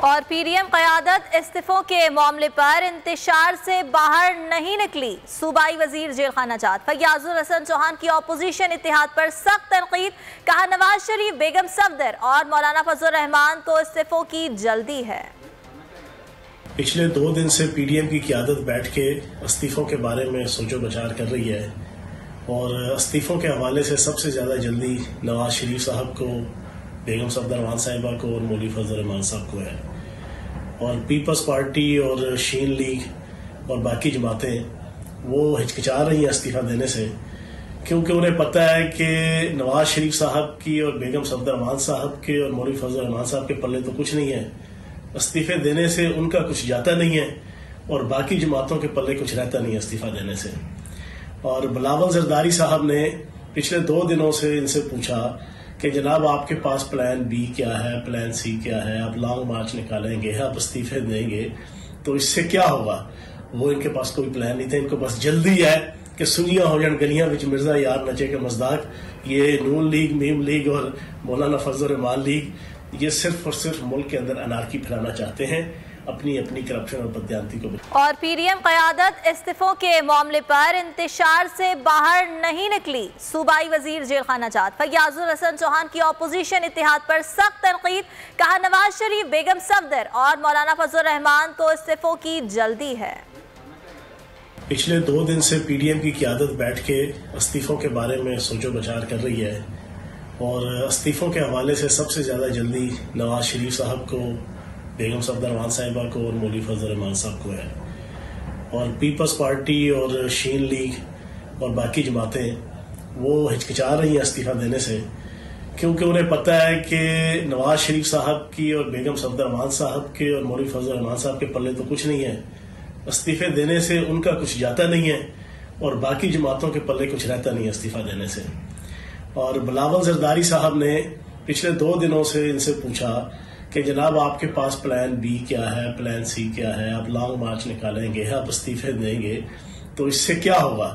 اور P D M قیادت استعفوں کے معاملے پر انتشار سے باہر نہیں نکلی۔ صوبائی وزیر جیل خانہ جات فیاض الحسن چوہان کی اپوزیشن اتحاد پر سخت تنقید، کہا نواز شریف، بیگم صفدر اور مولانا فضل الرحمان کو استعفوں کی جلدی ہے۔ پچھلے 2 دن سے پی ڈی ایم کی قیادت بیٹھ کے استعفوں کے بارے میں سوچ و بچار کر رہی ہے اور استعفوں کے حوالے سے سب سے زیادہ جلدی نواز شریف صاحب کو، بیگم صفدر رحمان صاحبہ کو اور مولوی فضل الرحمان صاحب کو ہے، اور پیپلز پارٹی اور شین لیگ اور باقی جماعتیں وہ ہچکچا رہی ہیں استعفیٰ دینے سے، کیونکہ انہیں پتہ ہے کہ نواز شریف صاحب کی اور بیگم صفدر رحمان صاحب کے اور مولوی فضل الرحمان صاحب کے پلے تو کچھ نہیں ہے، استعفے دینے سے ان کا کچھ جاتا نہیں ہے اور باقی جماعتوں کے پلے کچھ رہتا نہیں ہے استعفیٰ دینے سے۔ اور بلاول زرداری صاحب نے پچھلے 2 دنوں سے ان سے پوچھا کہ جناب آپ کے پاس پلان بی کیا ہے، پلان سی کیا ہے، آپ لانگ مارچ نکالیں گے، آپ استعفے دیں گے تو اس سے کیا ہوگا؟ وہ ان کے پاس کوئی پلان نہیں تھا، ان کو بس جلدی ہے کہ سنیاں ہو جان گلیاں وچ مرزا یار نچے کے مزداق۔ یہ نون لیگ، میم لیگ اور مولانا فضل الرحمان لیگ یہ صرف اور صرف ملک کے اندر انارکی پھیلانا چاہتے ہیں، اپنی کرپشن اور بددیانتی کو۔ اور پی ڈی ایم قیادت استعفوں کے معاملے پر انتشار سے باہر نہیں نکلی۔ صوبائی وزیر جیل خانہ جات فیاض الحسن چوہان کی اپوزیشن اتحاد پر سخت تنقید، کہا نواز شریف، بیگم صفدر اور مولانا فضل الرحمان کو استعفوں کی جلدی ہے۔ پچھلے 2 دن سے پی ڈی ایم کی قیادت بیٹھ کے استعفوں کے بارے میں سوچ و بچار کر رہی ہے اور استعفوں کے حوالے سے سب سے زیادہ جلدی نواز شریف صاحب کو، بیگم صفدر رحمان صاحبہ کو اور مولوی فضل الرحمان صاحب کو ہے، اور پیپلز پارٹی اور شین لیگ اور باقی جماعتیں وہ ہچکچا رہی ہیں استعفیٰ دینے سے، کیونکہ انہیں پتہ ہے کہ نواز شریف صاحب کی اور بیگم صفدر رحمان صاحب کے اور مولوی فضل الرحمان صاحب کے پلے تو کچھ نہیں ہے، استعفے دینے سے ان کا کچھ جاتا نہیں ہے اور باقی جماعتوں کے پلے کچھ رہتا نہیں ہے استعفیٰ دینے سے۔ اور بلاول زرداری صاحب نے پچھلے 2 دنوں سے ان سے پوچھا کہ جناب آپ کے پاس پلان بی کیا ہے، پلان سی کیا ہے، آپ لانگ مارچ نکالیں گے، آپ استعفے دیں گے تو اس سے کیا ہوگا؟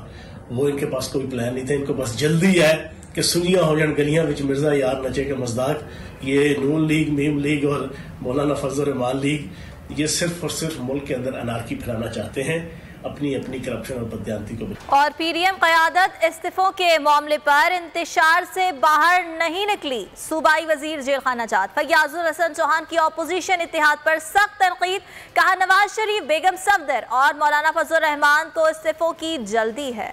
وہ ان کے پاس کوئی پلان نہیں تھا، ان کو بس جلدی ہے کہ سنیاں ہو جان گلیاں وچ مرزا یار نچے کے مزداق۔ یہ نون لیگ، میم لیگ اور مولانا فضل الرحمان لیگ یہ صرف اور صرف ملک کے اندر انارکی پھیلانا چاہتے ہیں، اپنی کرپشن اور بددیانتی کو۔ اور پی ڈی ایم قیادت استعفوں کے معاملے پر انتشار سے باہر نہیں نکلی۔ صوبائی وزیر جیل خانہ جات فیاض الحسن چوہان کی اپوزیشن اتحاد پر سخت تنقید، کہا نواز شریف، بیگم صفدر اور مولانا فضل الرحمان کو استعفوں کی جلدی ہے۔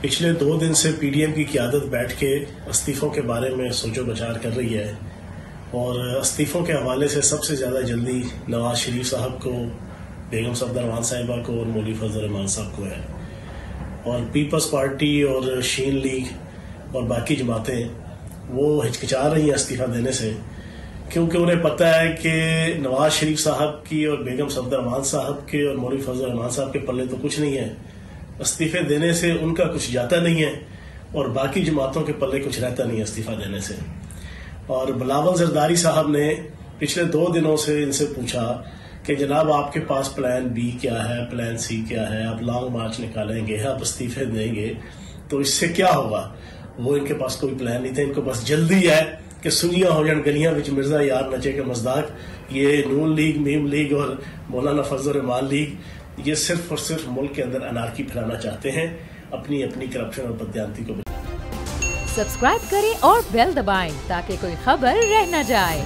پچھلے 2 دن سے پی ڈی ایم کی قیادت بیٹھ کے استعفوں کے بارے میں سوچ و بچار کر رہی ہے اور استعفوں کے حوالے سے سب سے زیادہ جلدی نواز شریف صاحب کو، بیگم صفدر رحمان صاحبہ کو اور مولوی فضل الرحمان صاحب کو ہے، اور پیپلز پارٹی اور شین لیگ اور باقی جماعتیں وہ ہچکچا رہی ہیں استعفیٰ دینے سے، کیونکہ انہیں پتہ ہے کہ نواز شریف صاحب کی اور بیگم صفدر رحمان صاحب کے اور مولوی فضل الرحمان صاحب کے پلے تو کچھ نہیں ہے، استعفے دینے سے ان کا کچھ جاتا نہیں ہے اور باقی جماعتوں کے پلے کچھ رہتا نہیں ہے استعفیٰ دینے سے۔ اور بلاول زرداری صاحب نے پچھلے 2 دنوں سے ان سے پوچھا کہ جناب آپ کے پاس پلان بی کیا ہے، پلان سی کیا ہے، آپ لانگ مارچ نکالیں گے، آپ استعفے دیں گے تو اس سے کیا ہوگا؟ وہ ان کے پاس کوئی پلان نہیں تھا، ان کو بس جلدی ہے کہ سنیاں ہو جان گلیاں وچ مرزا یار نچے کے مزداق۔ یہ نون لیگ، میم لیگ اور مولانا فضل الرحمان لیگ یہ صرف اور صرف ملک کے اندر انارکی پھیلانا چاہتے ہیں، اپنی کرپشن اور بددیانتی کو۔ سبسکرائب کریں اور بیل دبائیں تاکہ کوئی خبر رہ نہ جائے۔